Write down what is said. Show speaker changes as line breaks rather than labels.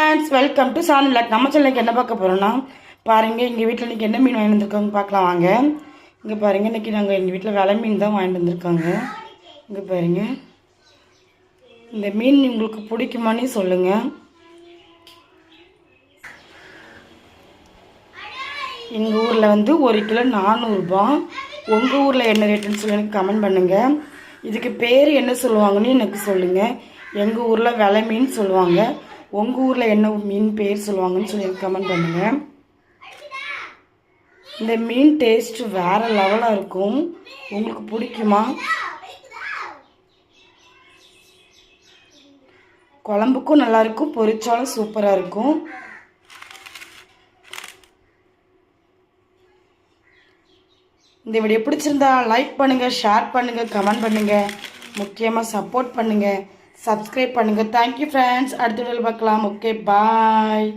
Friends, welcome to சானிலாக். நம்ம சேனலுக்கு என்ன பார்க்க போகிறோன்னா பாருங்கள், எங்கள் வீட்டில் இன்றைக்கி என்ன மீன் வாங்கிட்டு வந்துருக்காங்க பார்க்கலாம் வாங்க. இங்கே பாருங்கள், இன்றைக்கி நாங்கள் எங்கள் வீட்டில் வெலை மீன் தான் வாங்கிட்டு வந்திருக்காங்க. இங்கே பாருங்கள், இந்த மீன் உங்களுக்கு பிடிக்குமான்னு சொல்லுங்கள். எங்கள் ஊரில் வந்து 1 கிலோ 400 ரூபா. உங்கள் ஊரில் என்ன ரேட்டுன்னு சொல்லி எனக்கு கமெண்ட் பண்ணுங்கள். இதுக்கு பேர் என்ன சொல்லுவாங்கன்னு எனக்கு சொல்லுங்கள். எங்கள் ஊரில் வெலை மீன் சொல்லுவாங்க. உங்கள் ஊரில் என்ன மீன் பேர் சொல்லுவாங்கன்னு சொல்லி கமெண்ட் பண்ணுங்கள். இந்த மீன் டேஸ்ட்டு வேறு லெவலாக இருக்கும். உங்களுக்கு பிடிக்குமா? குழம்புக்கும் நல்லாயிருக்கும், பொரிச்சாலும் சூப்பராக இருக்கும். இந்த வீடியோ பிடிச்சிருந்தா லைக் பண்ணுங்கள், ஷேர் பண்ணுங்கள், கமெண்ட் பண்ணுங்கள், முக்கியமாக சப்போர்ட் பண்ணுங்கள், சப்ஸ்கிரைப் பண்ணுங்கள். Thank you friends. அடுத்த வீடியோவில் பார்க்கலாம். ஓகே, பாய்.